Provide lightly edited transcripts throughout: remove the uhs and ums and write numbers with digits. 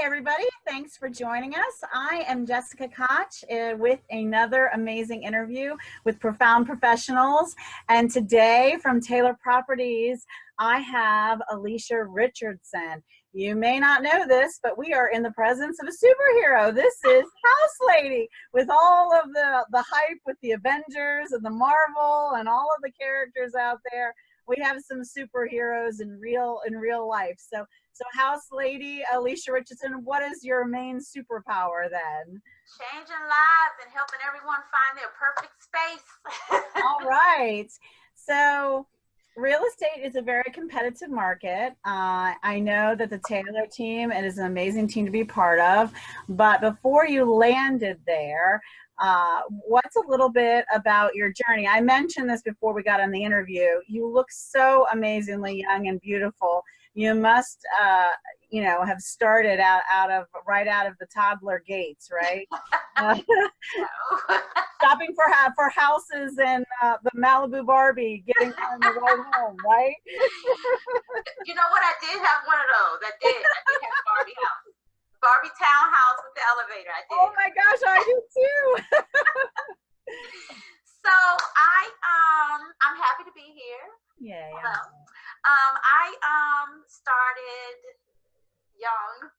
everybody. Thanks for joining us. I am Jessica Koch with another amazing interview with profound professionals. And today from Taylor Properties, I have Alicia Richardson. You may not know this, but we are in the presence of a superhero. This is House Lady with all of the hype with the Avengers and the Marvel and all of the characters out there. We have some superheroes in real life. So House Lady Alicia Richardson, what is your main superpower then? Changing lives and helping everyone find their perfect space. All right. So real estate is a very competitive market. I know that the Taylor team, it is an amazing team to be part of. But before you landed there, what's a little bit about your journey? I mentioned this before we got on the interview. You look so amazingly young and beautiful. You must, have started right out of the toddler gates, right? Shopping for houses and the Malibu Barbie, getting on the right home, right? You know what? I did have one of those. I did have a Barbie house. Barbie townhouse with the elevator. I did. Oh my gosh, I do too. So I'm happy to be here. Yeah. Hello. I started young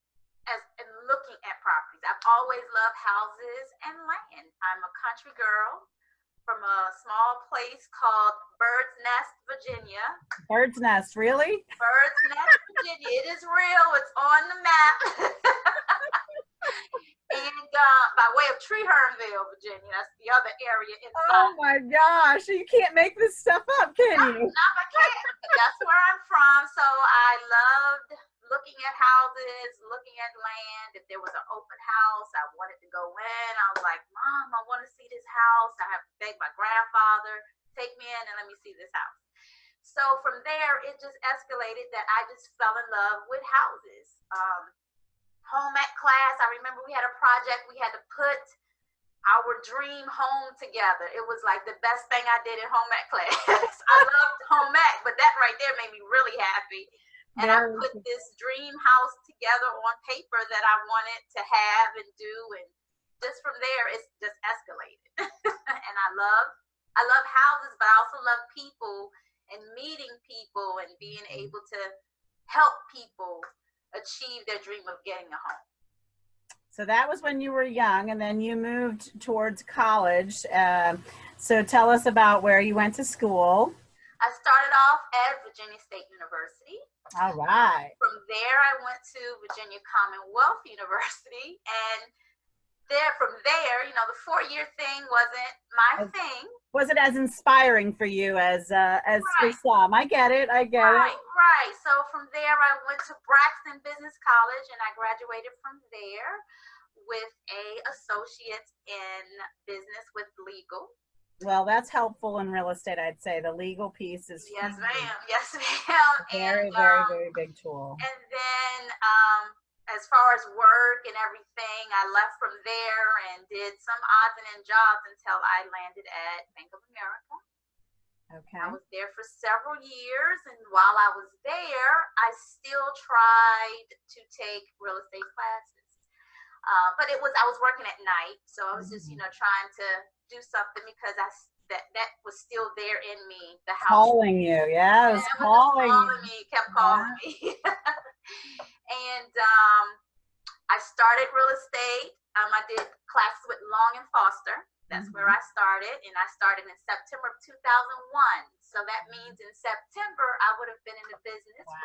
in looking at properties. I've always loved houses and land. I'm a country girl from a small place called Bird's Nest, Virginia. Bird's Nest, really? Bird's Nest, Virginia. It is real. It's on the map. And by way of Treehernville, Virginia, that's the other area inside. Oh my gosh, you can't make this stuff up, can you? No, I can't. That's where I'm from. So I loved looking at houses, looking at land. If there was an open house, I wanted to go in. I was like, Mom, I want to see this house. I have to beg my grandfather, take me in and let me see this house. So from there, it just escalated that I just fell in love with houses. Home ec class, I remember we had a project. We had to put our dream home together. It was like the best thing I did in home ec class. I loved home ec, but that right there made me really happy. And I put this dream house together on paper that I wanted to have and do, and just from there, it's just escalated. And I love houses, but I also love people and meeting people and being able to help people achieve their dream of getting a home. So that was when you were young, and then you moved towards college. So tell us about where you went to school. I started off at Virginia State University. All right. From there, I went to Virginia Commonwealth University, and from there, the 4-year thing wasn't my thing. Was it as inspiring for you as for some? I get it. Right. So from there, I went to Braxton Business College, and I graduated from there with an associate in business with legal. Well, that's helpful in real estate, I'd say. The legal piece is yes, ma'am. Yes, ma'am. Very big tool. And then as far as work and everything, I left from there and did some odds and ends jobs until I landed at Bank of America. Okay. I was there for several years, and while I was there, I still tried to take real estate classes. But I was working at night, so I was just trying to do something because that was still there in me. The house calling you, yeah, it was calling me, kept calling me. And I started real estate. I did classes with Long and Foster. That's where I started, and I started in September of 2001. So that means in September I would have been in the business for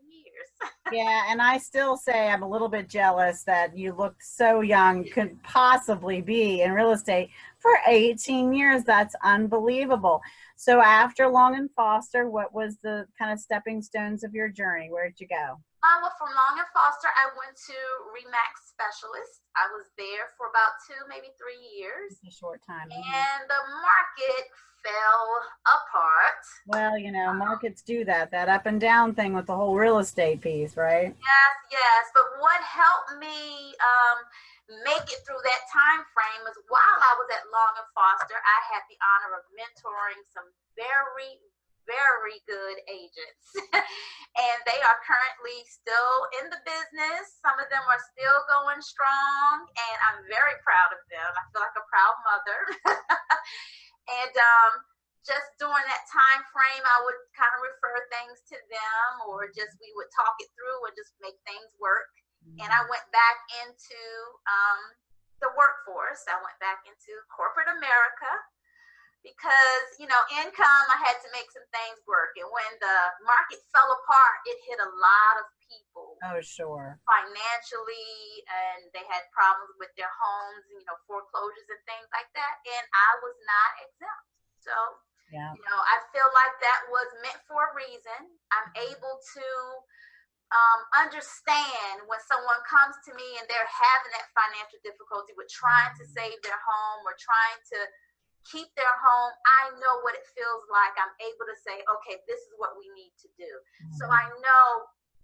18 years. Yeah, and I still say I'm a little bit jealous that you look so young, could possibly be in real estate for 18 years. That's unbelievable. So after Long and Foster, what was the kind of stepping stones of your journey? Where did you go? Well, from Long and Foster, I went to RE/MAX Specialist. I was there for about 2, maybe 3 years. It's a short time. And the market fell apart. Well, markets do that up and down thing with the whole real estate piece, right? Yes. But what helped me make it through that time frame was while I was at Long and Foster, I had the honor of mentoring some very, very good agents. And they are currently still in the business. Some of them are still going strong, and I'm very proud of them. I feel like a proud mother. And just during that time frame, I would kind of refer things to them, or just we would talk it through and just make things work. And I went back into the workforce. I went back into corporate America, because, you know, income, I had to make some things work. And when the market fell apart, it hit a lot of people. Oh, sure. Financially, and they had problems with their homes, you know, foreclosures and things like that. And I was not exempt. So, yeah, you know, I feel like that was meant for a reason. I'm able to understand when someone comes to me and they're having that financial difficulty with trying to save their home or trying to keep their home. I know what it feels like. I'm able to say, okay, this is what we need to do. So I know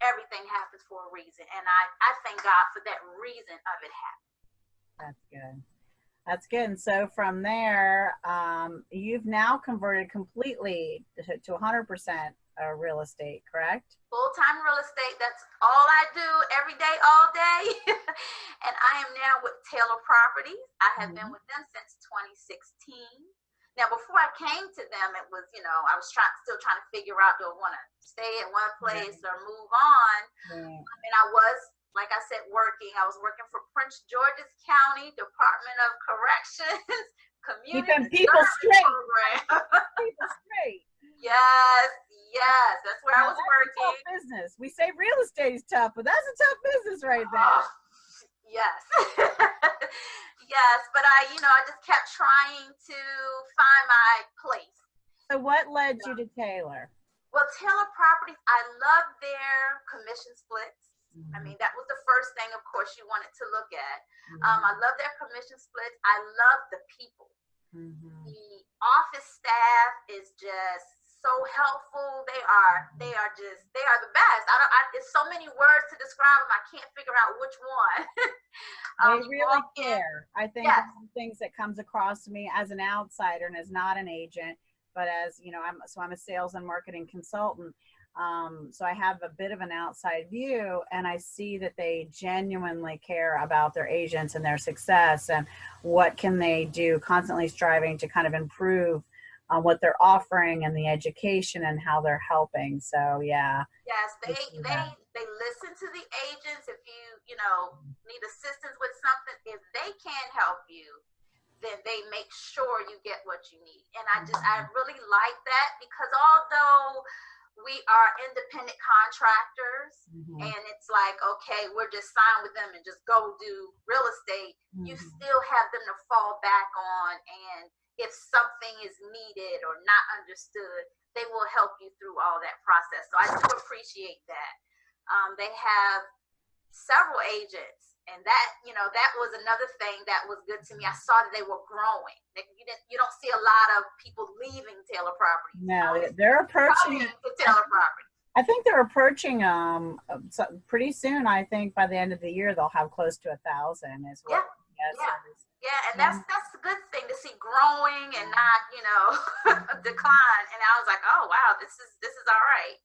everything happens for a reason. And I thank God for that reason of it happening. That's good. That's good. And so from there, you've now converted completely to 100% real estate, correct? Full-time real estate. That's all I do every day, all day. And I am now with Taylor Properties. I have been with them since 2016. Now, before I came to them, it was, you know, I was still trying to figure out, do I want to stay at one place or move on? And I was, like I said, working. I was working for Prince George's County Department of Corrections Community Keeping people straight. Program. People straight. Yes, that's where I was working. Tough business. We say real estate is tough, but that's a tough business right there. Yes. Yes, but I just kept trying to find my place. So what led you to Taylor? Well, Taylor Properties, I love their commission splits. I mean, that was the first thing, of course, you wanted to look at. I love their commission splits. I love the people. The office staff is just so helpful. They are the best. It's so many words to describe them. I can't figure out which one. They really care. I think one of the things that comes across to me as an outsider and as not an agent, but as you know, I'm a sales and marketing consultant. So I have a bit of an outside view, and I see that they genuinely care about their agents and their success and what can they do, constantly striving to kind of improve on what they're offering and the education and how they're helping. So yeah. Yes, they listen to the agents. If you need assistance with something, if they can't help you, then they make sure you get what you need. And I really like that, because although we are independent contractors and it's like, okay, we're just signed with them and just go do real estate, you still have them to fall back on. And if something is needed or not understood, they will help you through all that process. So I do appreciate that. They have several agents, and that was another thing that was good to me. I saw that they were growing. You don't see a lot of people leaving Taylor Properties. No, they're approaching Taylor Properties. I think they're approaching pretty soon. I think by the end of the year they'll have close to 1,000 as well. Yeah, and that's a good thing to see growing and not, decline. And I was like, oh wow, this is all right.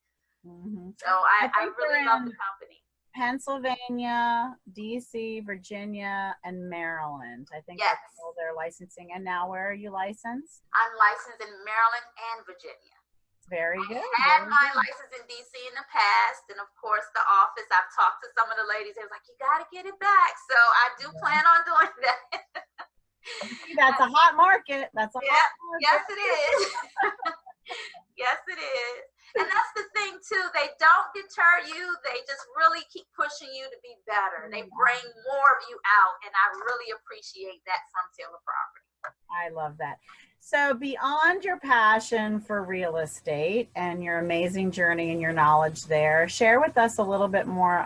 So I really love the company. Pennsylvania, DC, Virginia, and Maryland. I think that's all their licensing. And now where are you licensed? I'm licensed in Maryland and Virginia. Very good. I had my license in DC in the past, and of course the office, I've talked to some of the ladies, they was like, you got to get it back. So I do plan on doing that. That's a hot market. That's a hot market. Yes, it is. Yes, it is. And that's the thing too. They don't deter you. They just really keep pushing you to be better. They bring more of you out, and I really appreciate that from Taylor Property. I love that. So beyond your passion for real estate and your amazing journey and your knowledge there, share with us a little bit more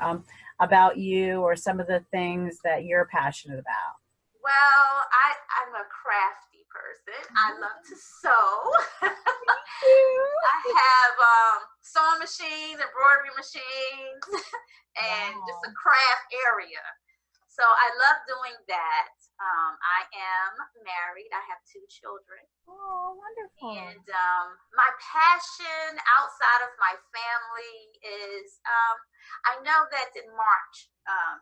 about you or some of the things that you're passionate about. Well, I'm a crafty person. I love to sew. I have sewing machines, embroidery machines, and just a craft area. So I love doing that. I am married. I have 2 children. Oh, wonderful. And my passion outside of my family is I know that in March,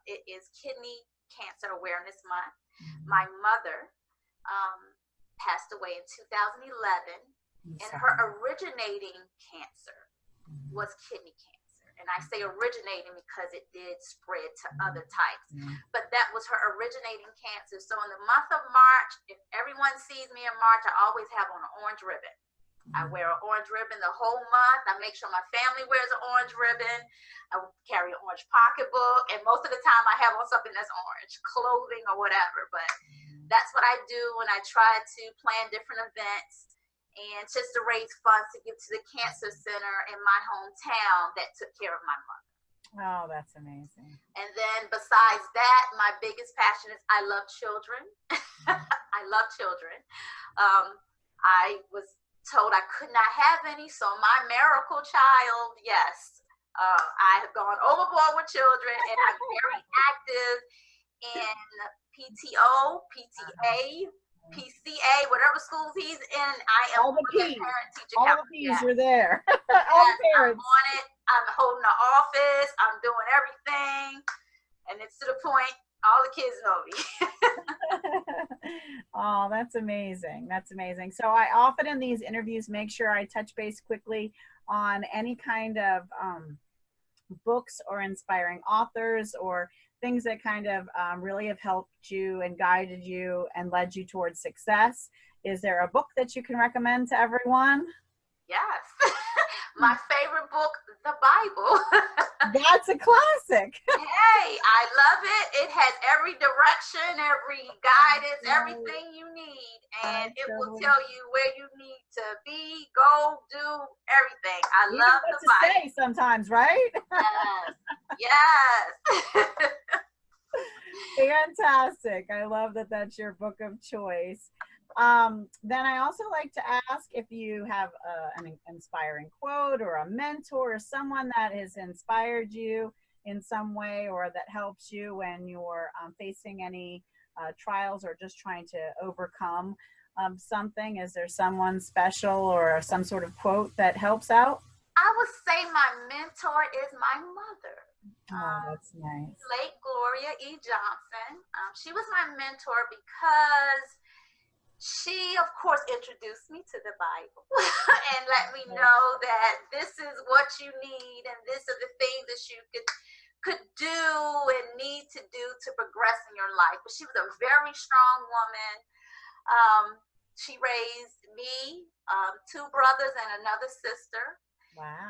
it is Kidney Cancer Awareness Month. My mother passed away in 2011, and her originating cancer was kidney cancer. And I say originating because it did spread to other types. But that was her originating cancer. So in the month of March, if everyone sees me in March, I always have on an orange ribbon. I wear an orange ribbon the whole month. I make sure my family wears an orange ribbon. I carry an orange pocketbook. And most of the time I have on something that's orange, clothing or whatever. But that's what I do when I try to plan different events. And just to raise funds to give to the cancer center in my hometown that took care of my mother. Oh, that's amazing. And then besides that, my biggest passion is I love children. I love children. I was told I could not have any, so my miracle child, yes. I have gone overboard with children, and I'm very active in PTO, PTA, PCA, whatever schools he's in. I am all the P's. All the P's are there. All the parents. I'm on it. I'm holding the office. I'm doing everything. And it's to the point, all the kids know me. Oh, that's amazing. That's amazing. So I often in these interviews make sure I touch base quickly on any kind of books or inspiring authors or things that kind of really have helped you and guided you and led you towards success. Is there a book that you can recommend to everyone? Yes. My favorite book, the Bible. That's a classic. Hey, I love it. It has every direction, every guidance, everything you need. And it will tell you where you need to be, go, do everything. I love the Bible. Say sometimes, right? Yes. Fantastic. I love that that's your book of choice. Then I also like to ask if you have an inspiring quote or a mentor or someone that has inspired you in some way or that helps you when you're facing any trials or just trying to overcome something. Is there someone special or some sort of quote that helps out? I would say my mentor is my mother. Oh, that's nice. Late Gloria E. Johnson. She was my mentor because she, of course, introduced me to the Bible and let me know that this is what you need and this are the things that you could do and need to do to progress in your life. But she was a very strong woman. She raised me, 2 brothers and another sister. Wow.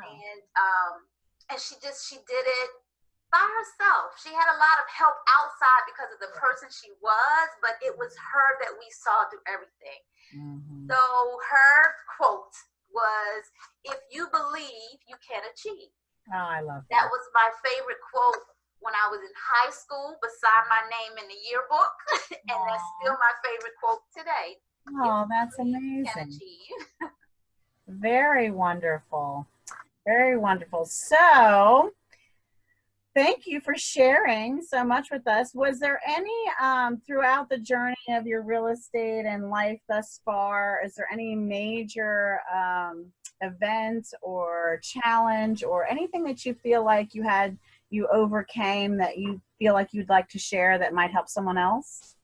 And she did it by herself. She had a lot of help outside because of the person she was, but it was her that we saw do everything. So her quote was, "If you believe, you can achieve." Oh, I love that. That was my favorite quote when I was in high school, beside my name in the yearbook. And that's still my favorite quote today. Oh, that's amazing. Very wonderful. Very wonderful. So thank you for sharing so much with us. Was there any, throughout the journey of your real estate and life thus far, is there any major event or challenge or anything that you feel like you overcame that you feel like you'd like to share that might help someone else?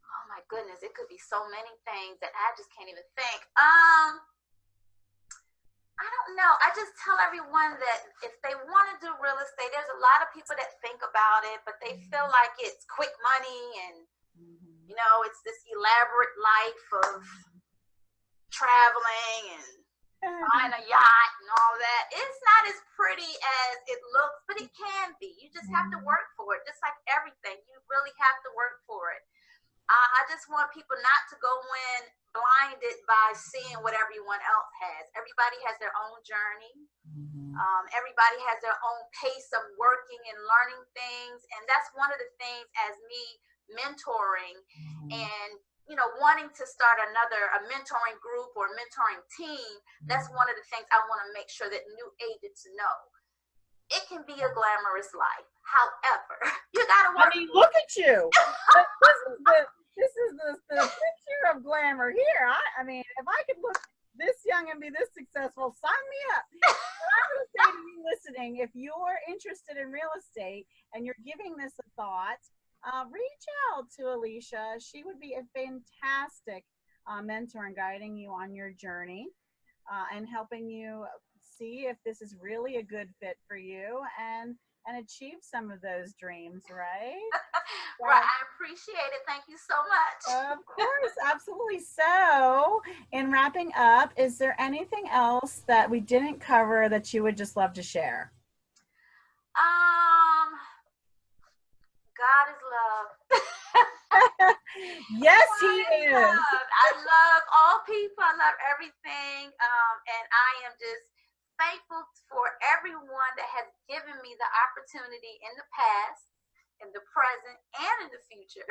Oh my goodness, it could be so many things that I just can't even think. I don't know. I just tell everyone that if they want to do real estate, there's a lot of people that think about it, but they feel like it's quick money and, you know, it's this elaborate life of traveling and buying a yacht and all that. It's not as pretty as it looks, but it can be. You just have to work for it. Just like everything, you really have to work for it. I just want people not to go in blinded by seeing what everyone else has. Everybody has their own journey. Everybody has their own pace of working and learning things. And that's one of the things as me mentoring and, you know, wanting to start a mentoring group or mentoring team. That's one of the things I want to make sure that new agents know. it can be a glamorous life. However, you gotta I work. mean, look at you. This is the picture of glamour here. I mean, if I could look this young and be this successful, sign me up. I'm going to say to you listening, if you're interested in real estate and you're giving this a thought, reach out to Alicia. She would be a fantastic mentor in guiding you on your journey and helping you see if this is really a good fit for you and achieve some of those dreams, right? Right, I appreciate it. Thank you so much. Of course, absolutely. So, in wrapping up, is there anything else that we didn't cover that you would just love to share? God is love. Yes, God he is is. love. I love all people. I love everything. And I am just thankful for everyone that has given me the opportunity in the past, in the present, and in the future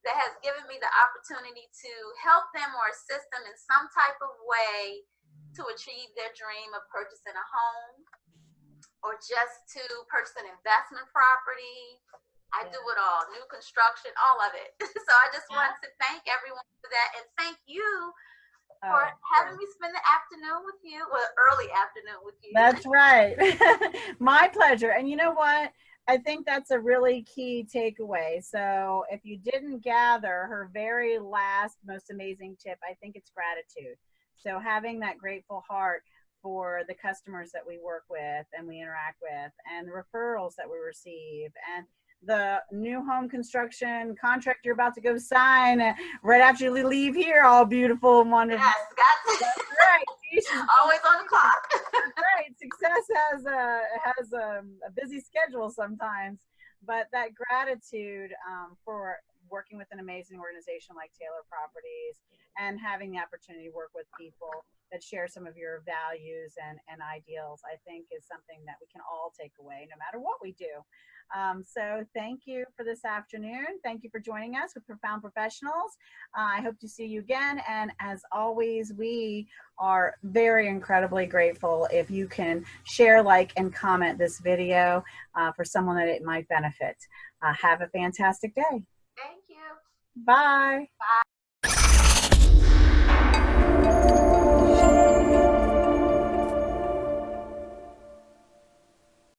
that has given me the opportunity to help them or assist them in some type of way to achieve their dream of purchasing a home or just to purchase an investment property. I do it all, new construction, all of it. So I just want to thank everyone for that, and thank you for having me spend the afternoon with you, well, early afternoon with you. That's right. My pleasure. And you know what? I think that's a really key takeaway. So if you didn't gather her very last, most amazing tip, I think it's gratitude. So having that grateful heart for the customers that we work with and we interact with and the referrals that we receive and the new home construction contract you're about to go sign right after you leave here, all beautiful and wonderful. Yes, got That's right. She's always on the clock. That's right. Success has a busy schedule sometimes, but that gratitude for working with an amazing organization like Taylor Properties and having the opportunity to work with people that share some of your values and ideals, I think is something that we can all take away no matter what we do. So thank you for this afternoon. Thank you for joining us with Profound Professionals. I hope to see you again. And as always, we are very incredibly grateful if you can share, like, and comment this video for someone that it might benefit. Have a fantastic day. Thank you. Bye. Bye.